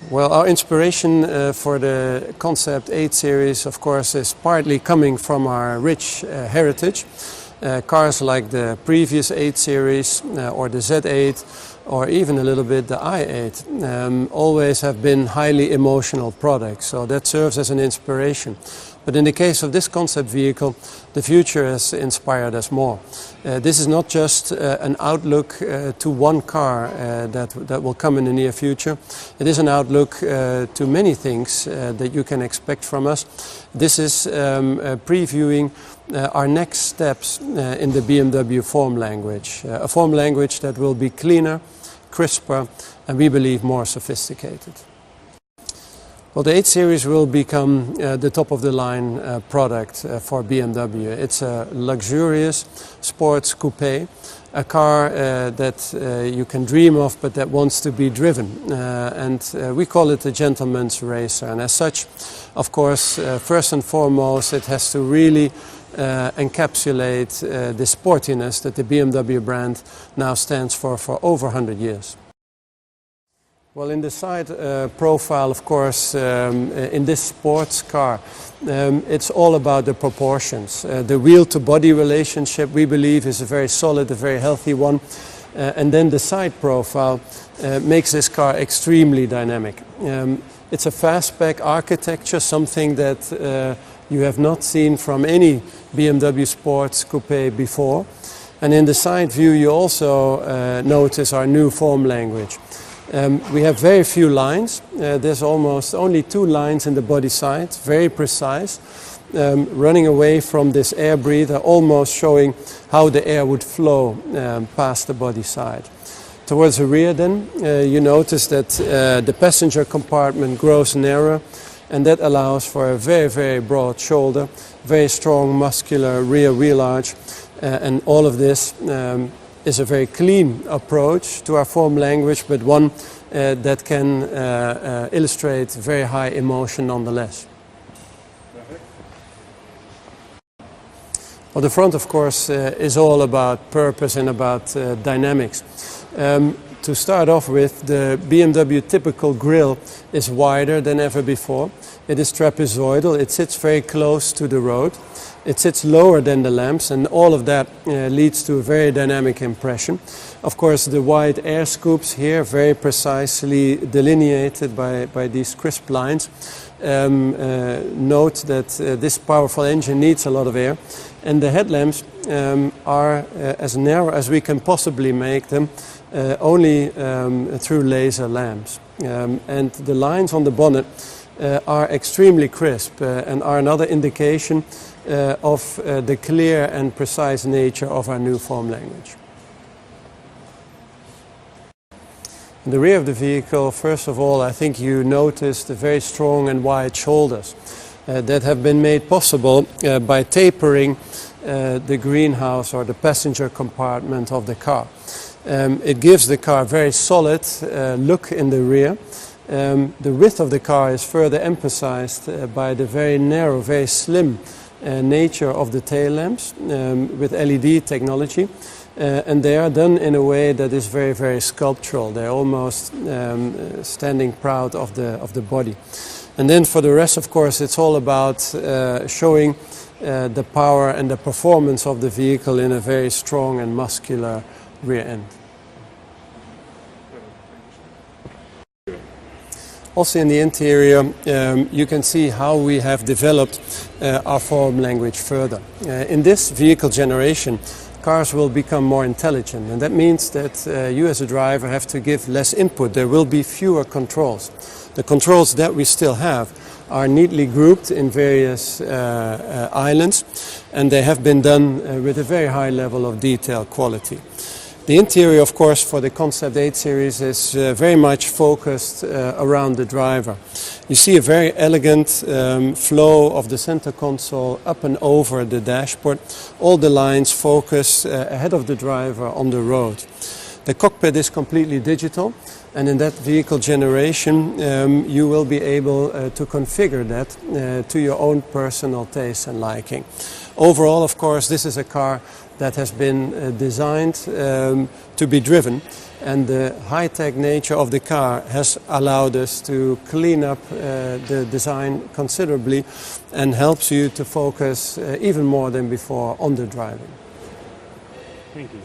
Well, our inspiration for the Concept 8 series, of course, is partly coming from our rich heritage. Cars like the previous 8 series or the Z8 or even a little bit the i8 always have been highly emotional products, so that serves as an inspiration. But in the case of this concept vehicle, the future has inspired us more. This is not just an outlook to one car that will come in the near future. It is an outlook to many things that you can expect from us. This is previewing our next steps in the BMW form language. A form language that will be cleaner, crisper, and we believe more sophisticated. Well, the 8 Series will become the top-of-the-line product for BMW. It's a luxurious sports coupe, a car that you can dream of but that wants to be driven. We call it a gentleman's racer. And as such, of course, first and foremost, it has to really encapsulate the sportiness that the BMW brand now stands for over 100 years. Well, in the side profile, of course, in this sports car, it's all about the proportions. The wheel-to-body relationship, we believe, is a very solid, a very healthy one. And then the side profile makes this car extremely dynamic. It's a fastback architecture, something that you have not seen from any BMW sports coupe before. And in the side view, you also notice our new form language. We have very few lines. There's almost only 2 lines in the body side, very precise, running away from this air breather, almost showing how the air would flow past the body side. Towards the rear then, you notice that the passenger compartment grows narrower, and that allows for a very, very broad shoulder, very strong muscular rear wheel arch, and all of this is a very clean approach to our form language, but one that can illustrate very high emotion nonetheless. Well, the front, of course, is all about purpose and about dynamics. To start off with, the BMW typical grille is wider than ever before. It is trapezoidal, it sits very close to the road. It sits lower than the lamps, and all of that leads to a very dynamic impression. Of course, the wide air scoops here, very precisely delineated by these crisp lines, note that this powerful engine needs a lot of air. And the headlamps are as narrow as we can possibly make them, only through laser lamps. And the lines on the bonnet are extremely crisp and are another indication of the clear and precise nature of our new form language. In the rear of the vehicle, first of all, I think you notice the very strong and wide shoulders that have been made possible by tapering the greenhouse or the passenger compartment of the car. It gives the car a very solid look in the rear. The width of the car is further emphasized by the very narrow, very slim nature of the tail lamps with LED technology, and they are done in a way that is very, very sculptural. They're almost standing proud of the body. And then for the rest, of course, it's all about showing the power and the performance of the vehicle in a very strong and muscular rear end. Also in the interior, you can see how we have developed our form language further. In this vehicle generation, cars will become more intelligent, and that means that you as a driver have to give less input. There will be fewer controls. The controls that we still have are neatly grouped in various islands, and they have been done with a very high level of detail quality. The interior, of course, for the Concept 8 series is very much focused around the driver. You see a very elegant flow of the center console up and over the dashboard. All the lines focus ahead of the driver on the road. The cockpit is completely digital, and in that vehicle generation you will be able to configure that to your own personal taste and liking. Overall, of course, this is a car that has been designed to be driven, And the high-tech nature of the car has allowed us to clean up the design considerably and helps you to focus even more than before on the driving. Thank you.